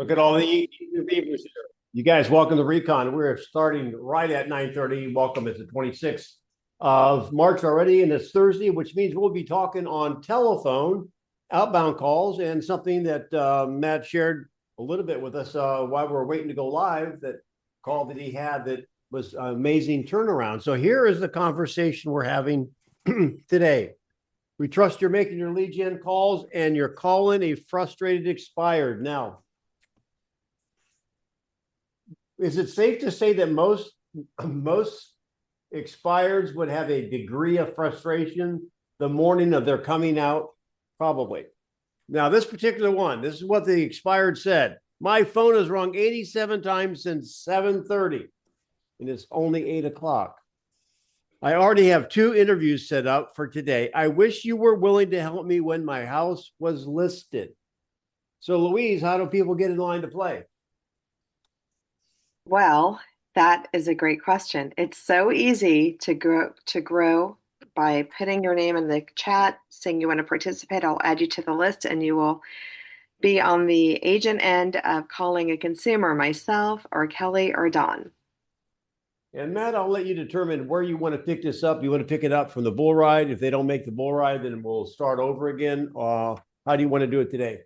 Look at all the beavers here. You guys, welcome to Recon. We're starting right at 9:30. Welcome. It's the 26th of March already, and it's Thursday, which means we'll be talking on telephone, outbound calls, and something that Matt shared a little bit with us while we were waiting to go live, that call that he had that was an amazing turnaround. So here is the conversation we're having today. We trust you're making your lead gen calls and you're calling a frustrated expired. Now, is it safe to say that most expireds would have a degree of frustration the morning of their coming out? Probably. Now, this particular one, this is what the expired said. My phone has rung 87 times since 7:30, and it's only 8 o'clock. I already have 2 interviews set up for today. I wish you were willing to help me when my house was listed. So, Louise, how do people get in line to play? Well, that is a great question. It's so easy to grow by putting your name in the chat, saying you want to participate. I'll add you to the list and you will be on the agent end of calling a consumer, myself or Kelly or Don. And Matt, I'll let you determine where you want to pick this up. You want to pick it up from the bull ride. If they don't make the bull ride, then we'll start over again. How do you want to do it today?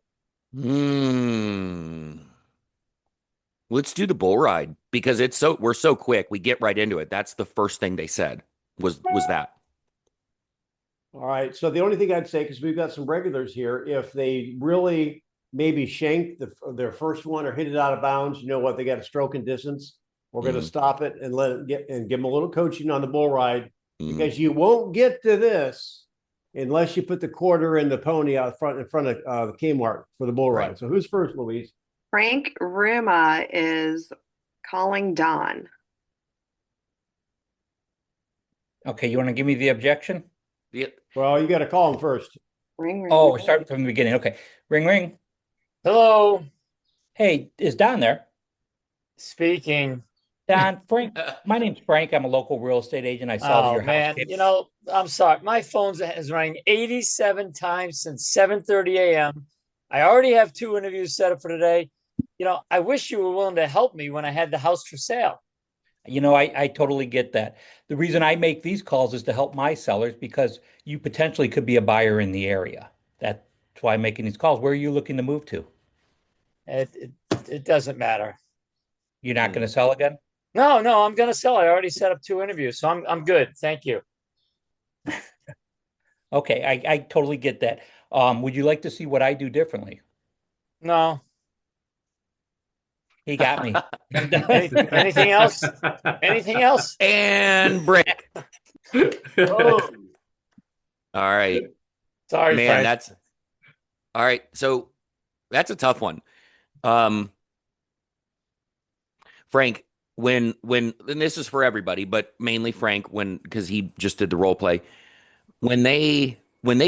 Let's do the bull ride because we're so quick. We get right into it. That's the first thing they said was that. All right. So the only thing I'd say, because we've got some regulars here, if they really maybe shank their first one or hit it out of bounds, you know what? They got a stroke and distance. We're going to stop it and let it get and give them a little coaching on the bull ride, because you won't get to this unless you put the quarter and the pony out front in front of the Kmart for the bull ride. Right. So who's first, Louise? Frank Ruma is calling Don. Okay, you want to give me the objection? Yeah. Well, you got to call him first. Ring, ring. Oh, we're starting from the beginning. Okay. Ring, ring. Hello. Hey, is Don there? Speaking. Don, Frank, my name's Frank. I'm a local real estate agent. I saw your man, house. I'm sorry. My phone has rang 87 times since 7:30 a.m. I already have 2 interviews set up for today. I wish you were willing to help me when I had the house for sale. I totally get that. The reason I make these calls is to help my sellers, because you potentially could be a buyer in the area. That's why I'm making these calls. Where are you looking to move to? It doesn't matter. You're not going to sell again? No, I'm going to sell. I already set up 2 interviews, so I'm good. Thank you. Okay, I totally get that. Would you like to see what I do differently? No. He got me. Anything else? Anything else? And break. Oh. All right. Sorry, man. Frank. That's all right. So that's a tough one. Frank, when and this is for everybody, but mainly Frank, because he just did the role play. When they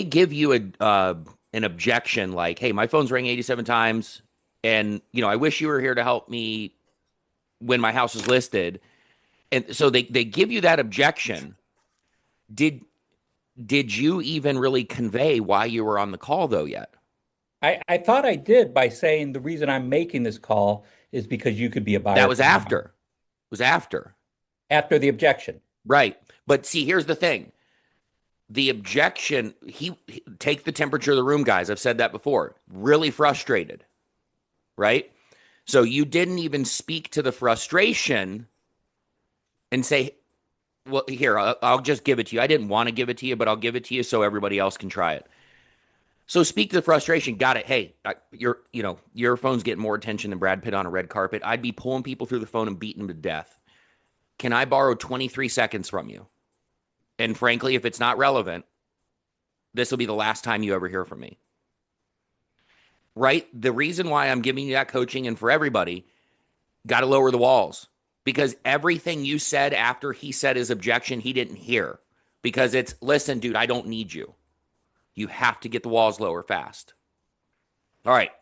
give you an objection like, hey, my phone's rang 87 times, and I wish you were here to help me when my house is listed, and so they give you that objection. Did you even really convey why you were on the call though yet? I thought I did by saying the reason I'm making this call is because you could be a buyer. That was after. It was after the objection. Right. But see, here's the thing. The objection, he take the temperature of the room, guys. I've said that before. Really frustrated. Right? So you didn't even speak to the frustration and say, well, here, I'll just give it to you. I didn't want to give it to you, but I'll give it to you so everybody else can try it. So speak to the frustration. Got it. Hey, your phone's getting more attention than Brad Pitt on a red carpet. I'd be pulling people through the phone and beating them to death. Can I borrow 23 seconds from you? And frankly, if it's not relevant, this will be the last time you ever hear from me. Right? The reason why I'm giving you that coaching, and for everybody, got to lower the walls. Because everything you said after he said his objection, he didn't hear. Because it's, listen, dude, I don't need you. You have to get the walls lower fast. All right.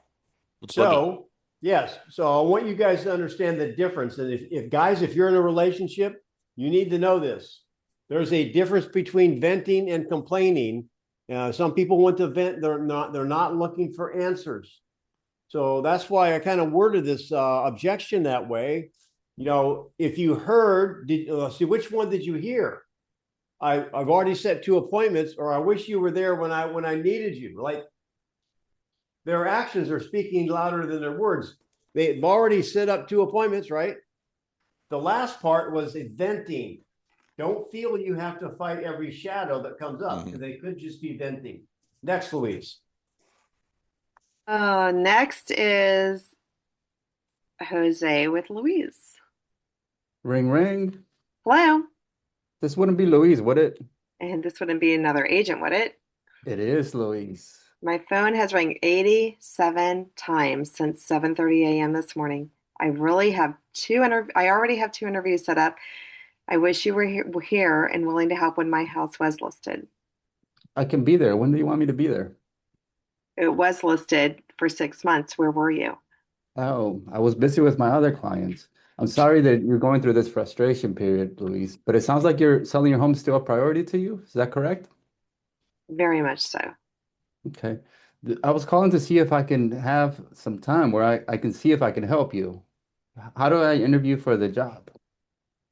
So, yes. So I want you guys to understand the difference. And if you're in a relationship, you need to know this. There's a difference between venting and complaining. Some people want to vent. They're not looking for answers. So that's why I kind of worded this objection that way. You know, if you heard, see, which one did you hear? I've already set 2 appointments, or I wish you were there when I needed you. Like, their actions are speaking louder than their words. They've already set up 2 appointments, right? The last part was venting. Don't feel you have to fight every shadow that comes up, because they could just be venting. Next, Louise. Next is Jose with Louise. Ring, ring. Hello. This wouldn't be Louise, would it? And this wouldn't be another agent, would it? It is Louise. My phone has rang 87 times since 7:30 a.m. this morning. I already have 2 interviews set up. I wish you were here and willing to help when my house was listed. I can be there. When do you want me to be there? It was listed for 6 months. Where were you? Oh, I was busy with my other clients. I'm sorry that you're going through this frustration period, Louise, but it sounds like you're selling your home still a priority to you. Is that correct? Very much so. Okay. I was calling to see if I can have some time where I can see if I can help you. How do I interview for the job?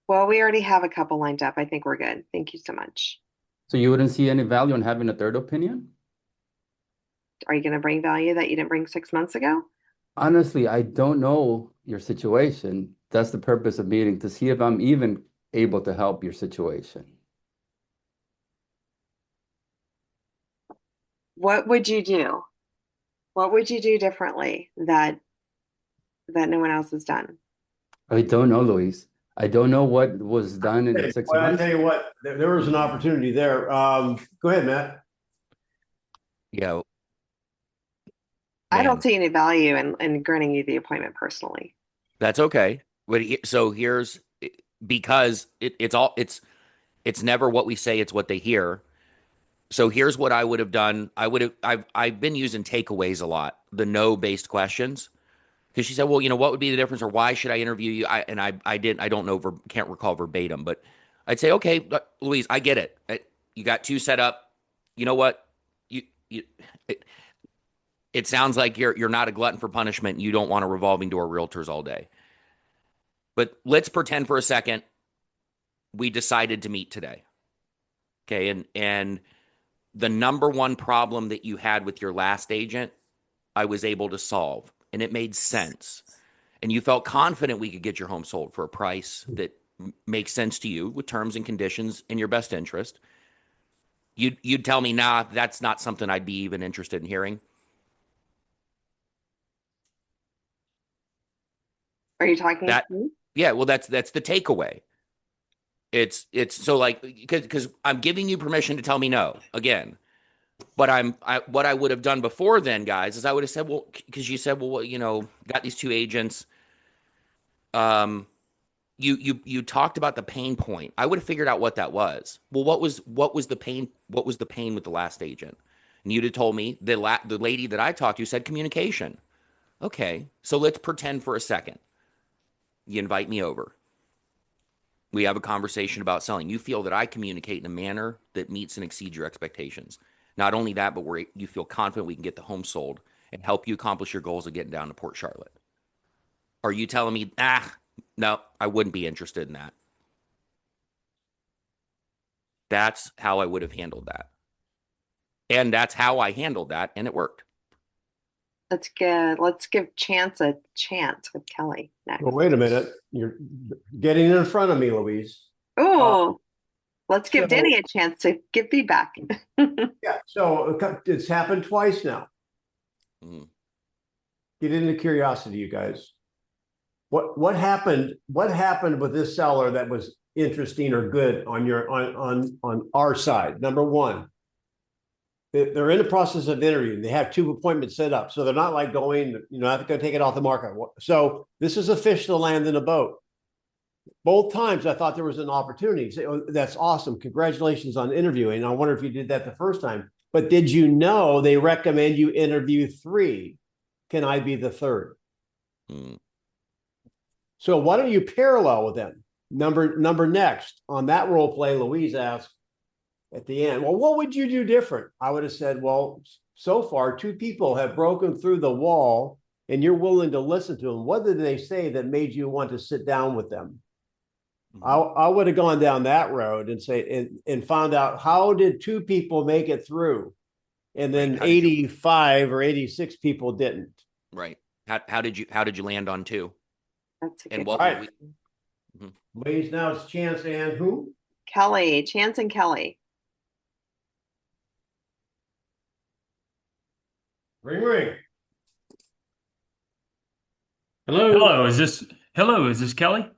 Well, we already have a couple lined up. I think we're good. Thank you so much. So you wouldn't see any value in having a third opinion? Are you going to bring value that you didn't bring 6 months ago? Honestly, I don't know your situation. That's the purpose of meeting, to see if I'm even able to help your situation. What would you do? What would you do differently that no one else has done? I don't know, Luis. I don't know what was done in the 6 Well, I months. tell you what, there was an opportunity there. Go ahead, Matt. Yeah. I don't Man, see any value in granting you the appointment personally. that's okay. But so here's because it's never what we say, it's what they hear. So here's what I would have done. I've been using takeaways a lot, the no-based questions. Because she said, well, what would be the difference, or why should I interview you? I don't know, can't recall verbatim, but I'd say, okay, Louise, I get it. You got 2 set up. You know what? It sounds like you're not a glutton for punishment. You don't want a revolving door realtors all day. But let's pretend for a second we decided to meet today. Okay, and the number one problem that you had with your last agent, I was able to solve, and it made sense. And you felt confident we could get your home sold for a price that makes sense to you with terms and conditions in your best interest. You'd tell me, nah, that's not something I'd be even interested in hearing. Are you talking That, to me? yeah, well, that's the takeaway. It's so, like, because I'm giving you permission to tell me no again. But what I would have done before then, guys, is I would have said, well, because you said, well, got these 2 agents. You talked about the pain point. I would have figured out what that was. Well, what was the pain? What was the pain with the last agent? And you'd have told me the lady that I talked to said communication. Okay, so let's pretend for a second. You invite me over. We have a conversation about selling. You feel that I communicate in a manner that meets and exceeds your expectations. Not only that, but you feel confident we can get the home sold and help you accomplish your goals of getting down to Port Charlotte. Are you telling me, no, I wouldn't be interested in that? That's how I would have handled that. And that's how I handled that, and it worked. Let's give Chance a chance with Kelly next. Well, wait a minute. You're getting in front of me, Louise. Oh, let's give so- Denny a chance to give feedback. Yeah. So it's happened twice now. Mhm. Get into curiosity, you guys. What happened? What happened with this seller that was interesting or good on our side? Number one, they're in the process of interviewing. They have 2 appointments set up, so they're not like going, not going to take it off the market. So this is a fish to land in a boat. Both times I thought there was an opportunity. Say, oh, that's awesome. Congratulations on interviewing. I wonder if you did that the first time. But did you know they recommend you interview 3? Can I be the 3rd? Mm. So why don't you parallel with them? Number next on that role play, Louise asked at the end, well, what would you do different? I would have said, well, so far 2 people have broken through the wall and you're willing to listen to them, what did they say that made you want to sit down with them? I would have gone down that road and say and found out, how did 2 people make it through, and then Right. How did you- 85 or 86 people didn't. Right. How did you land on 2? That's a And good what All would right. we, Ladies, now it's Chance and who? Kelly, Chance and Kelly. Ring ring. Hello, is this Kelly?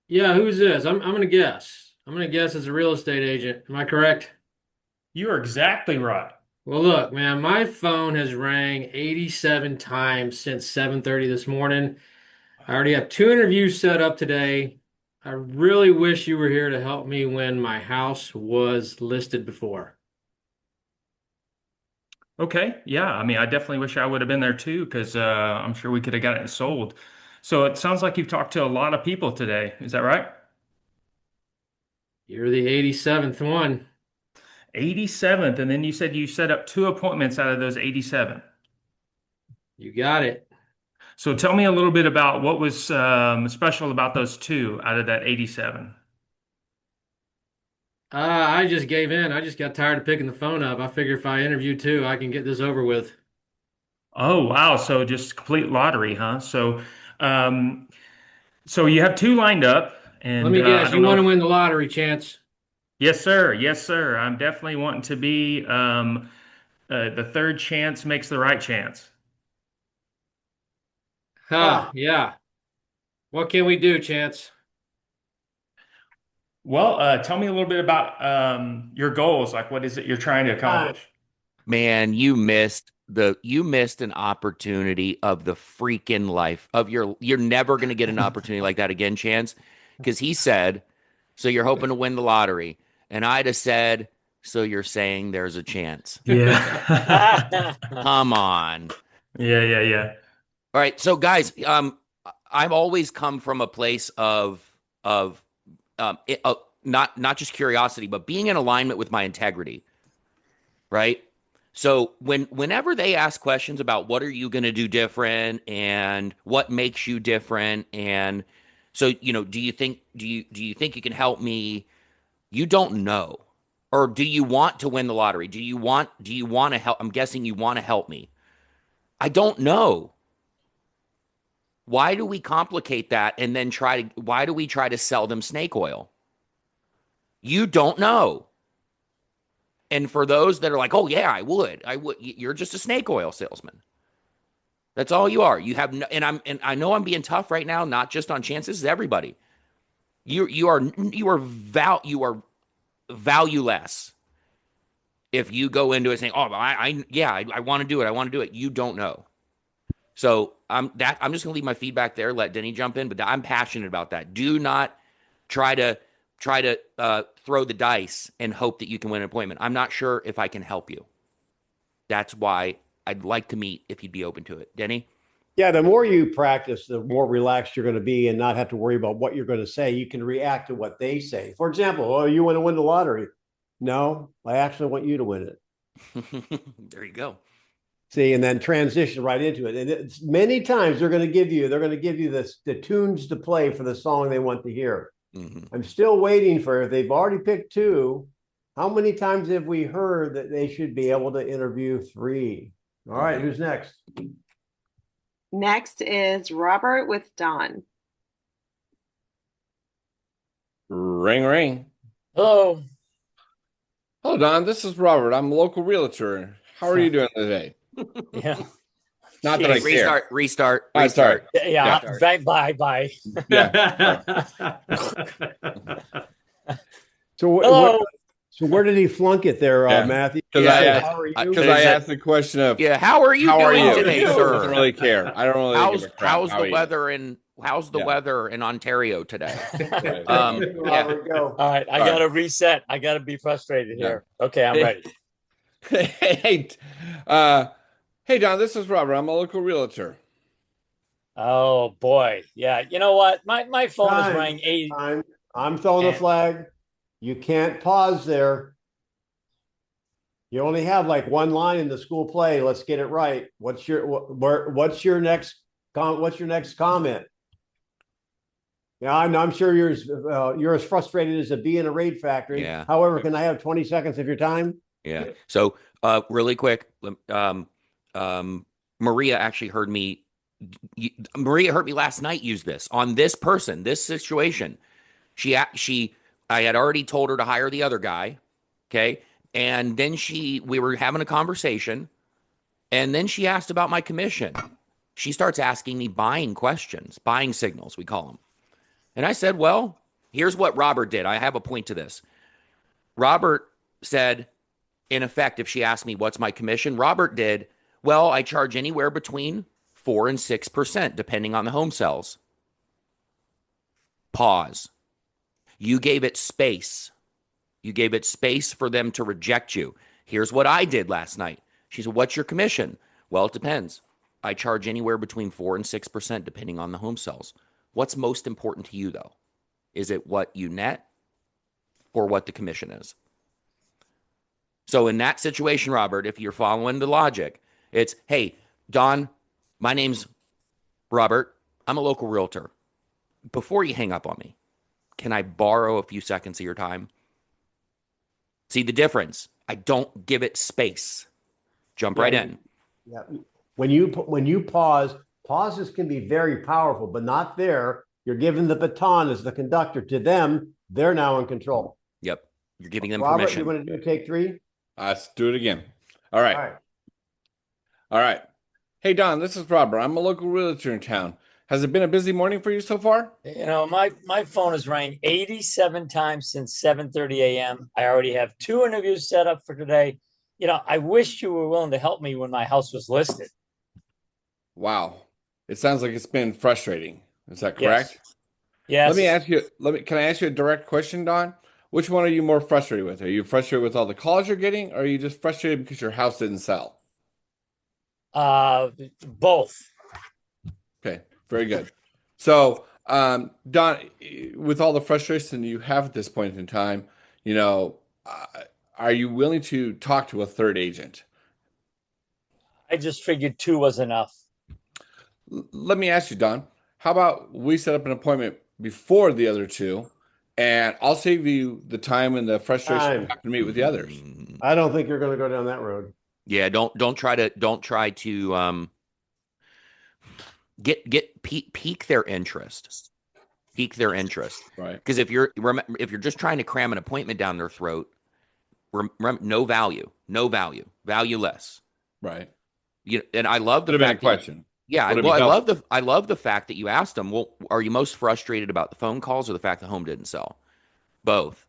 Yeah, who's this? I'm gonna guess. I'm gonna guess it's a real estate agent. Am I correct? You are exactly right. Well, look, man, my phone has rang 87 times since 7:30 this morning. I already have 2 interviews set up today. I really wish you were here to help me when my house was listed before. Okay, yeah. I mean, I definitely wish I would have been there too, because I'm sure we could have got it sold. So it sounds like you've talked to a lot of people today. Is that right? You're the 87th one. 87th, and then you said you set up 2 appointments out of those 87. You got it. So tell me a little bit about what was special about those 2 out of that 87. I just gave in. I just got tired of picking the phone up. I figure if I interview 2, I can get this over with. Oh, wow. So just complete lottery, huh? So you have 2 lined up, and Let me I guess, don't you know want to if- win the lottery, Chance. Yes, sir. Yes, sir. I'm definitely wanting to be the third chance makes the right chance. Huh, yeah. What can we do, Chance? Well, tell me a little bit about your goals. Like, what is it you're trying to accomplish? Man, you missed an opportunity of the freaking life of you're never going to get an opportunity like that again, Chance, because he said, so you're hoping to win the lottery. And I'd have said, so you're saying there's a chance. Yeah. Come on. Yeah. All right. So guys, I've always come from a place of not just curiosity, but being in alignment with my integrity. Right. So whenever they ask questions about what are you going to do different and what makes you different, and so do you think you can help me? You don't know, or do you want to win the lottery? Do you want to help? I'm guessing you want to help me. I don't know. Why do we complicate that and then why do we try to sell them snake oil? You don't know. And for those that are like, oh yeah, I would, you're just a snake oil salesman. That's all you are. You have no, and I know I'm being tough right now, not just on Chances, everybody. You are valueless if you go into it saying, oh, I want to do it. I want to do it. You don't know. So I'm just gonna leave my feedback there. Let Denny jump in, but I'm passionate about that. Do not try to throw the dice and hope that you can win an appointment. I'm not sure if I can help you. That's why I'd like to meet if you'd be open to it. Denny? Yeah, the more you practice, the more relaxed you're going to be and not have to worry about what you're going to say. You can react to what they say. For example, oh, you want to win the lottery? No, I actually want you to win it. There you go. See, and then transition right into it. And it's many times they're going to give you the tunes to play for the song they want to hear. Mm-hmm. I'm still waiting for, if they've already picked 2, how many times have we heard that they should be able to interview 3? All right, who's next? Next is Robert with Don. Ring, ring. Hello. Hello, Don. This is Robert. I'm a local realtor. How are you doing today? Yeah. Not that I care. Restart. Oh, sorry. Yeah. Yeah. Bye. Yeah. So, Hello. so where did he flunk it there, Yeah. Matthew? Because How are you? Because I asked the question of Yeah, how are you how are doing you? today, He sir? doesn't really care. I don't really give a crap. How's How the are you? weather Yeah. weather in Ontario today? Right. Yeah. Robert, go. All right. I All got to reset. I got to be frustrated Yeah. here. Okay. I'm ready. Hey, hey, Don. This is Robert. I'm a local realtor. Oh, boy. Yeah. You know what? My phone is Time. rang 80. I'm throwing a And- flag. You can't pause there. You only have like one line in the school play. Let's get it right. What's your next comment? Yeah, I'm sure you're as frustrated as a bee in a raid factory. Yeah. However, can I have 20 seconds of your time? Yeah. So, really quick, Maria actually heard me. Maria heard me last night use this on this person, this situation. I had already told her to hire the other guy. Okay. And then we were having a conversation, and then she asked about my commission. She starts asking me buying questions, buying signals, we call them. And I said, well, here's what Robert did. I have a point to this. Robert said, in effect, if she asked me what's my commission, Robert did, well, I charge anywhere between 4 and 6%, depending on the home sales. Pause. You gave it space. You gave it space for them to reject you. Here's what I did last night. She said, what's your commission? Well, it depends. I charge anywhere between 4 and 6%, depending on the home sales. What's most important to you, though? Is it what you net or what the commission is? So in that situation, Robert, if you're following the logic, it's, hey, Don, my name's Robert. I'm a local realtor. Before you hang up on me, can I borrow a few seconds of your time? See the difference? I don't give it space. Jump right in. Yeah. When you pause, pauses can be very powerful, but not there. You're giving the baton as the conductor to them. They're now in control. Yep. You're giving them Robert, permission. you want to do a take 3? Let's do it again. All right. All right. All right. Hey, Don, this is Robert. I'm a local realtor in town. Has it been a busy morning for you so far? You know, my phone has rang 87 times since 7:30 a.m. I already have 2 interviews set up for today. You know, I wish you were willing to help me when my house was listed. Wow. It sounds like it's been frustrating. Is that correct? Yes. Can I ask you a direct question, Don? Which one are you more frustrated with? Are you frustrated with all the calls you're getting, or are you just frustrated because your house didn't sell? Both. Okay, very good. So, Don, with all the frustration you have at this point in time, are you willing to talk to a third agent? I just figured 2 was enough. Let me ask you, Don, how about we set up an appointment before the other 2, and I'll save you the time and the frustration of having to meet with the others. I don't think you're going to go down that road. Yeah, don't try to pique their interest. Pique their interest. Right. Because if you're just trying to cram an appointment down their throat, no value, valueless. Right. And I love the fact question. Yeah, I love the fact that you asked them, well, are you most frustrated about the phone calls or the fact the home didn't sell? Both.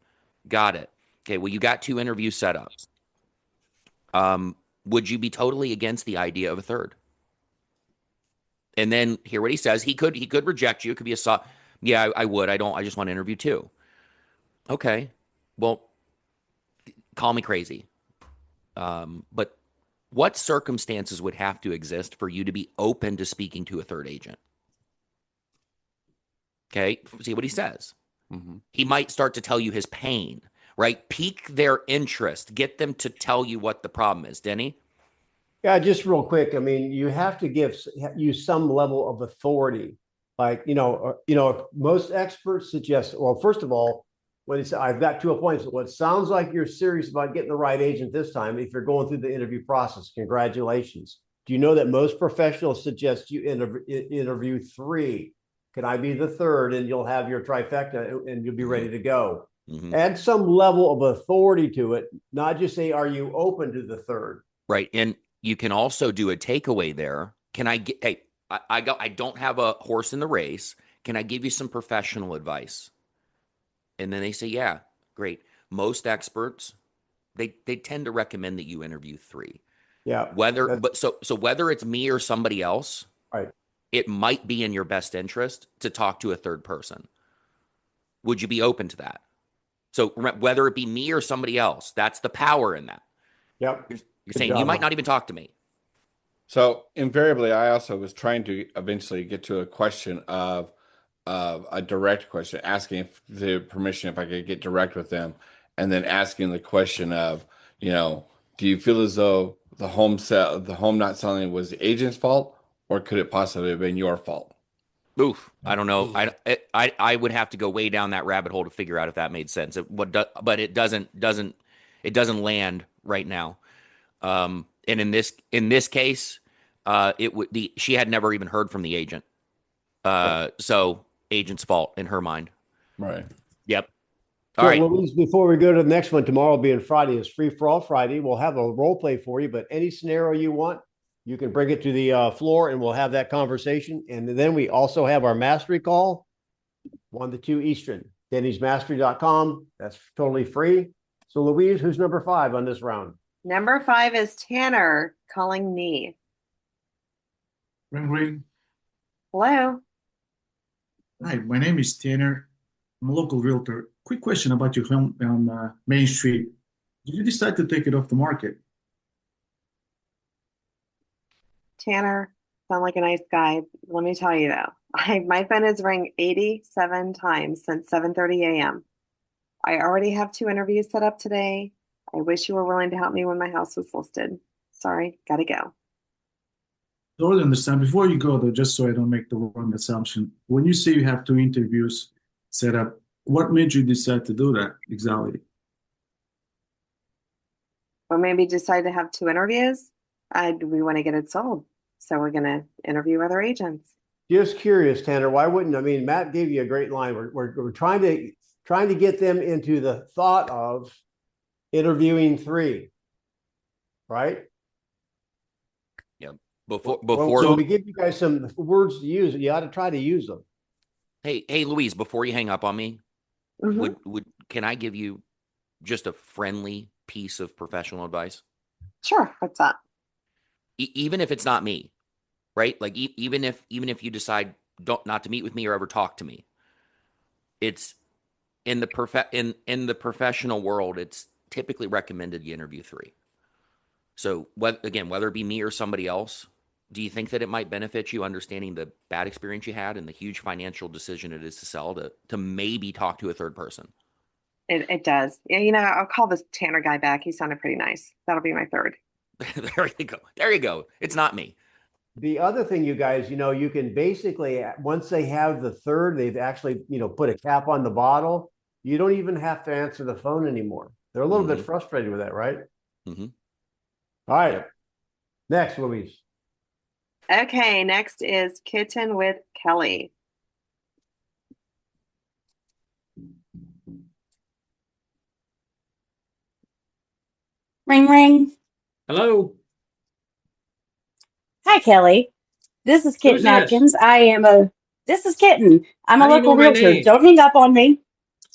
Got it. Okay, well, you got 2 interviews set up. Would you be totally against the idea of a third? And then hear what he says. He could reject you. It could be yeah, I would. I just want to interview 2. Okay. Well, call me crazy. But what circumstances would have to exist for you to be open to speaking to a third agent? Okay. See what he says. Mm-hmm. He might start to tell you his pain, right? Pique their interest. Get them to tell you what the problem is. Denny? Yeah, just real quick. I mean, you have to use some level of authority. Like, most experts suggest, well, first of all, when it's, I've got 2 appointments. Well, it sounds like you're serious about getting the right agent this time. If you're going through the interview process, congratulations. Do you know that most professionals suggest you interview 3? Can I be the third? And you'll have your trifecta and you'll be ready to go. Mm-hmm. Add some level of authority to it, not just say, are you open to the third? Right. And you can also do a takeaway there. Can I get, hey, I don't have a horse in the race. Can I give you some professional advice? And then they say, yeah, great. Most experts, they tend to recommend that you interview 3. Yeah. So whether it's me or somebody else, right, it might be in your best interest to talk to a third person. Would you be open to that? So whether it be me or somebody else, that's the power in that. Yep. You're saying you might not even talk to me. So invariably, I also was trying to eventually get to a question of a direct question, asking if the permission if I could get direct with them, and then asking the question of, do you feel as though the home not selling was the agent's fault, or could it possibly have been your fault? Oof, I don't know. I would have to go way down that rabbit hole to figure out if that made sense. But it doesn't land right now. And in this case, she had never even heard from the agent. So agent's fault in her mind. Right. Yep. So, All right. Louise, before we go to the next one, tomorrow being Friday is free for all Friday. We'll have a role play for you, but any scenario you want, you can bring it to the floor and we'll have that conversation. And then we also have our mastery call, 1 to 2 Eastern, dennysmastery.com. That's totally free. So Louise, who's number 5 on this round? Number 5 is Tanner calling me. Ring, ring. Hello. Hi, my name is Tanner. I'm a local realtor. Quick question about your home on Main Street. Did you decide to take it off the market? Tanner, sound like a nice guy. Let me tell you though, my phone has rang 87 times since 7:30 a.m. I already have 2 interviews set up today. I wish you were willing to help me when my house was listed. Sorry, gotta go. Totally understand. Before you go though, just so I don't make the wrong assumption, when you say you have 2 interviews set up, what made you decide to do that exactly? Or maybe decide to have 2 interviews. We want to get it sold. So we're going to interview other agents. Just curious, Tanner, why wouldn't, I mean, Matt gave you a great line. We're trying to get them into the thought of interviewing 3, right? Yep. Well, Before so we give you guys some words to use, you ought to try to use them. Hey, Louise, before you hang up on me, Mhm. can I give you just a friendly piece of professional advice? Sure. What's up? Even if it's not me, right? Like even if you decide not to meet with me or ever talk to me, it's in the professional world, it's typically recommended you interview 3. So whether it be me or somebody else, do you think that it might benefit you understanding the bad experience you had and the huge financial decision it is to sell to maybe talk to a third person? It does. Yeah, I'll call this Tanner guy back. He sounded pretty nice. That'll be my 3rd. There you go. There you go. It's not me. The other thing, you guys, you can basically, once they have the 3rd, they've actually, put a cap on the bottle. You don't even have to answer the phone anymore. They're a little bit frustrated with that, right? Mm-hmm. All right. Next, Louise. Okay, next is Kitten with Kelly. Ring, ring. Hello. Hi, Kelly. This is Who's Kitten this? Atkins. This is Kitten. I'm How a do you know local my realtor. name? Don't hang up on me.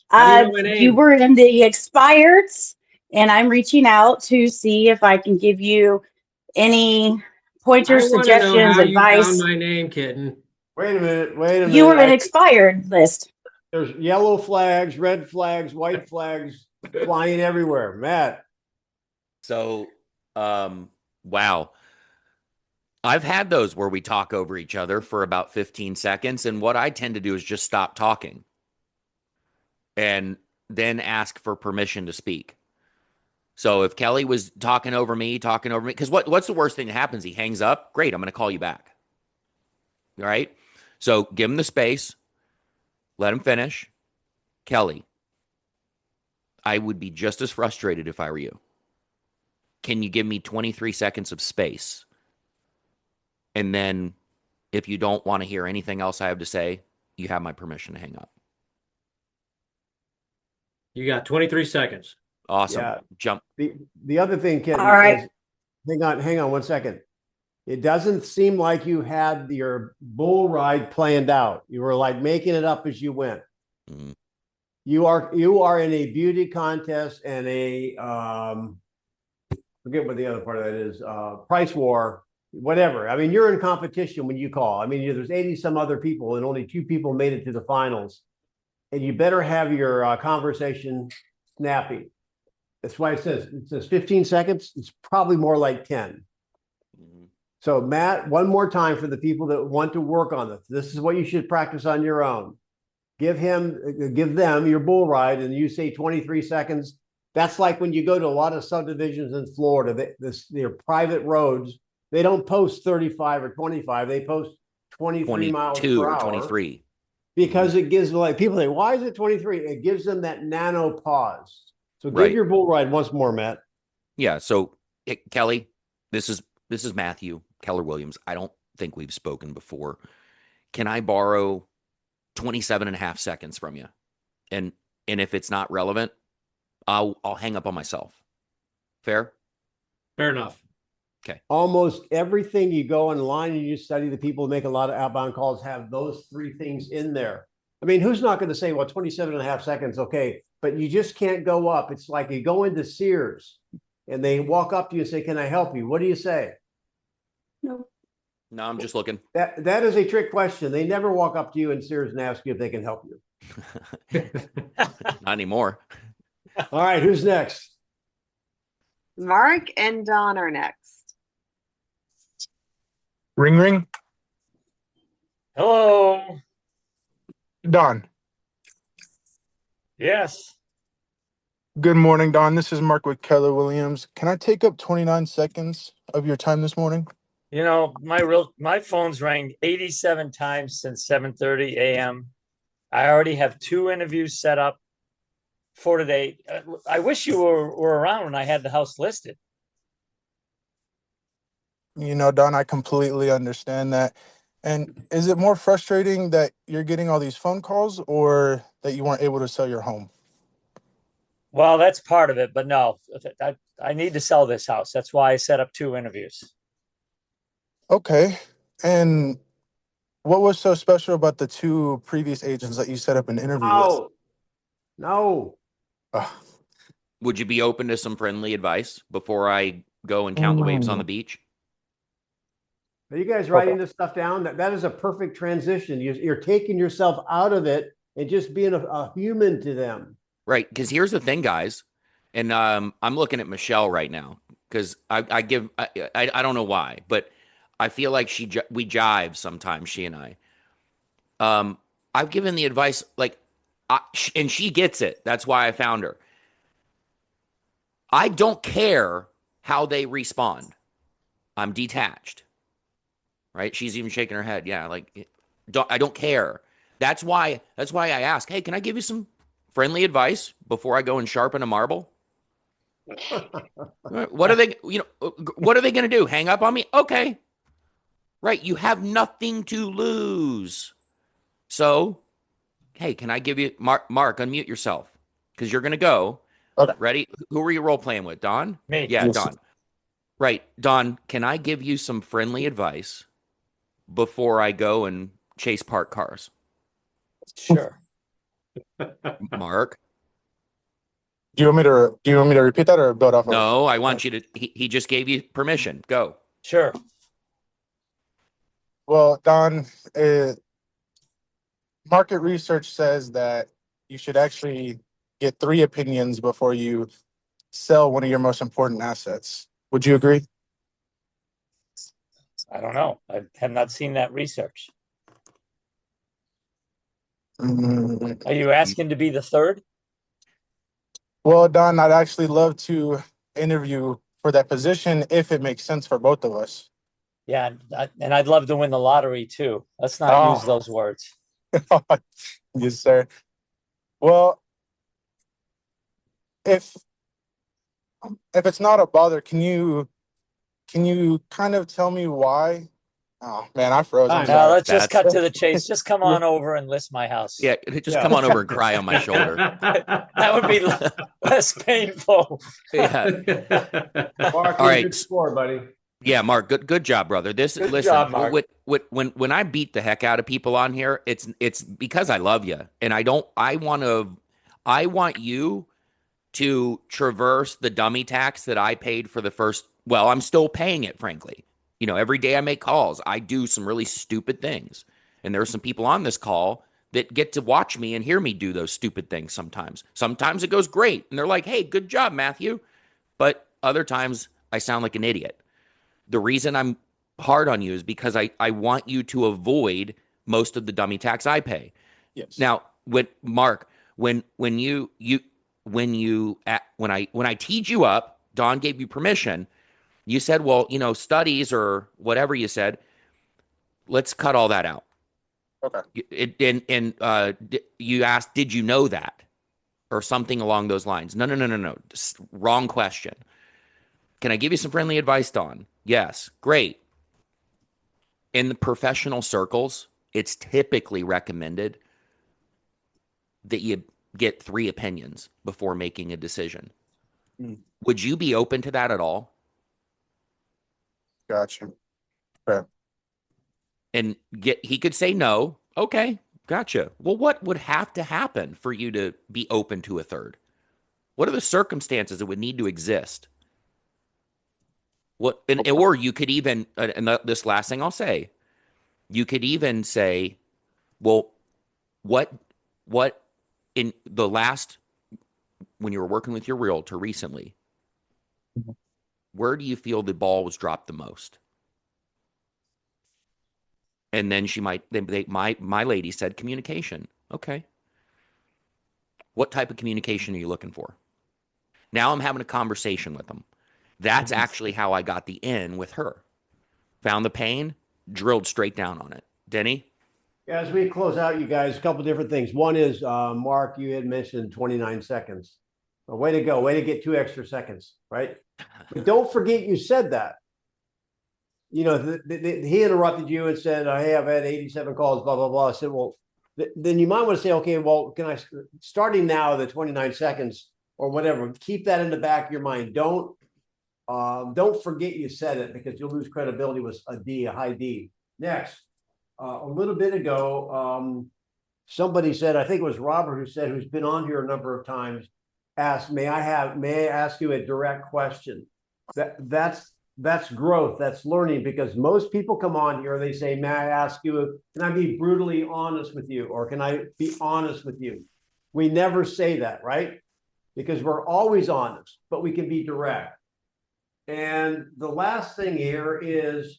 How do you know my You name? were in the expireds, and I'm reaching out to see if I can give you any I pointers, want to know suggestions, how you found advice. my name, kitten. Wait a minute. You were an expired list. There's yellow flags, red flags, white flags flying everywhere. Matt. So, wow. I've had those where we talk over each other for about 15 seconds. And what I tend to do is just stop talking and then ask for permission to speak. So if Kelly was talking over me, because what's the worst thing that happens? He hangs up. Great. I'm going to call you back. All right. So give him the space. Let him finish. Kelly, I would be just as frustrated if I were you. Can you give me 23 seconds of space? And then if you don't want to hear anything else I have to say, you have my permission to hang up. You got 23 seconds. Awesome. Yeah. Jump. The other thing, Ken, All right. is hang on 1 second. It doesn't seem like you had your bull ride planned out. You were like making it up as you went. Mhm. You are in a beauty contest and a forget what the other part of that is, price war, whatever. I mean, you're in competition when you call. I mean, there's 80 some other people and only 2 people made it to the finals. And you better have your conversation snappy. That's why it says 15 seconds. It's probably more like 10. Mhm. So Matt, one more time for the people that want to work on this. This is what you should practice on your own. Give them your bull ride and you say 23 seconds That's like when you go to a lot of subdivisions in Florida, they're private roads. They don't post 35 or 25. They post 23 miles 22 per or hour 23. because it gives like people say, why is it 23? It gives them that nano pause. So give Right. your bull ride once more, Matt. Yeah. So Kelly, this is Matthew Keller Williams. I don't think we've spoken before. Can I borrow 27 and a half seconds from you? And if it's not relevant, I'll hang up on myself. Fair? Fair enough. Almost everything you go online and you study, the people who make a lot of outbound calls have those three things in there. I mean, who's not going to say, well, 27 and a half seconds, okay, but you just can't go up. It's like you go into Sears and they walk up to you and say, can I help you? What do you say? No. No, I'm just looking. That is a trick question. They never walk up to you in Sears and ask you if they can help you. Not anymore. All right, who's next? Mark and Don are next. Ring ring. Hello. Don. Yes. Good morning, Don. This is Mark with Keller Williams. Can I take up 29 seconds of your time this morning? You know, my phone's rang 87 times since 7:30 a.m. I already have 2 interviews set up for today. I wish you were around when I had the house listed. You know, Don, I completely understand that. And is it more frustrating that you're getting all these phone calls or that you weren't able to sell your home? Well, that's part of it, but no, I need to sell this house. That's why I set up 2 interviews. Okay. And what was so special about the 2 previous agents that you set up an interview with? No. Ugh. Would you be open to some friendly advice before I go and count the waves on the beach? Are you guys writing this stuff down? That is a perfect transition. You're taking yourself out of it and just being a human to them. Right. Because here's the thing, guys. And I'm looking at Michelle right now because I don't know why, but I feel like we jive sometimes, she and I. I've given the advice and she gets it. That's why I found her. I don't care how they respond. I'm detached. Right? She's even shaking her head. Yeah, I don't care. That's why I ask, hey, can I give you some friendly advice before I go and sharpen a marble? What are they going to do? Hang up on me? Okay. Right. You have nothing to lose. So, hey, can I give you Mark, unmute yourself because you're going to go. Okay. Ready? Who are you role playing with? Don? Me. Yeah, Yes. Don. Right. Don, can I give you some friendly advice before I go and chase parked cars? Sure. Mark? Do you want me to repeat that or build off of it? No, I want you to. He just gave you permission. Go. Sure. Well, Don, market research says that you should actually get 3 opinions before you sell one of your most important assets. Would you agree? I don't know. I have not seen that research. Mm, Are you asking to be the third? Well, Don, I'd actually love to interview for that position if it makes sense for both of us. Yeah, and I'd love to win the lottery too. Let's not use those words. Yes, sir. Well, if it's not a bother, can you kind of tell me why? Oh man, I froze. I'm Time. Now sorry. let's just cut to the chase. Just come on over and list my house. Yeah, just come on over and cry on my shoulder. That would be less painful. Yeah. Mark, All right. good score, buddy. Yeah, Mark, good job, brother. Listen, job, Mark. When I beat the heck out of people on here, it's because I love you, and I want you to traverse the dummy tax that I paid for the first. Well, I'm still paying it, frankly. You know, every day I make calls, I do some really stupid things, and there are some people on this call that get to watch me and hear me do those stupid things. Sometimes it goes great, and they're like, "Hey, good job, Matthew," but other times I sound like an idiot. The reason I'm hard on you is because I want you to avoid most of the dummy tax I pay. Yes. Now, when Mark, when you when I teed you up, Don gave you permission. You said, well, studies or whatever you said, let's cut all that out. Okay. You asked, did you know that? Or something along those lines. No. Wrong question. Can I give you some friendly advice, Don? Yes. Great. In the professional circles, it's typically recommended that you get 3 opinions before making a decision. Would you be open to that at all? Gotcha. Okay. And he could say no. Okay, gotcha. Well, what would have to happen for you to be open to a third? What are the circumstances that would need to exist? Or you could even, this last thing I'll say, you could even say, well, what in the last, when you were working with your realtor recently, where do you feel the ball was dropped the most? And then my lady said communication. Okay. What type of communication are you looking for? Now I'm having a conversation with them. That's actually how I got the in with her. Found the pain, drilled straight down on it. Denny? As we close out, you guys, a couple different things. One is, Mark, you had mentioned 29 seconds. Well, way to go. Way to get 2 extra seconds, right? But don't forget you said that. He interrupted you and said, hey, I've had 87 calls, blah, blah, blah. I said, well, then you might want to say, okay, well, starting now, the 29 seconds or whatever, keep that in the back of your mind. Don't forget you said it, because you'll lose credibility with a high D. Next, a little bit ago, somebody said, I think it was Robert who said, who's been on here a number of times, asked, may I ask you a direct question? That's growth, that's learning, because most people come on here, they say, may I ask you, can I be brutally honest with you? Or can I be honest with you? We never say that, right? Because we're always honest, but we can be direct. And the last thing here is,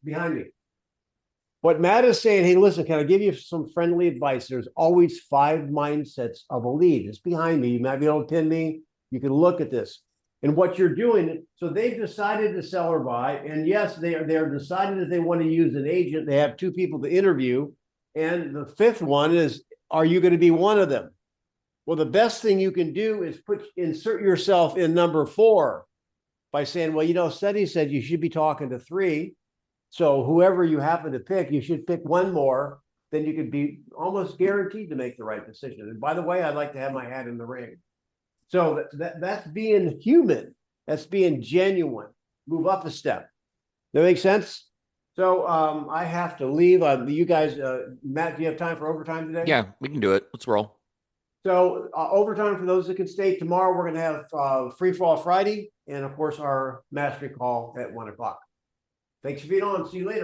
behind me. What Matt is saying, hey, listen, can I give you some friendly advice? There's always 5 mindsets of a lead. It's behind me. You might be able to pin me. You can look at this. And what you're doing, so they've decided to sell or buy. And yes, they're deciding that they want to use an agent. They have 2 people to interview. And the 5th one is, are you going to be one of them? Well, the best thing you can do is insert yourself in number 4 by saying, well, studies said you should be talking to 3. So whoever you happen to pick, you should pick 1 more. Then you could be almost guaranteed to make the right decision. And by the way, I'd like to have my hat in the ring. So that's being human. That's being genuine. Move up a step. That make sense? So I have to leave. You guys, Matt, do you have time for overtime today? Yeah, we can do it. Let's roll. So overtime for those that can stay. Tomorrow we're going to have Free For All Friday, and of course our mastery call at 1 o'clock. Thanks for being on. See you later.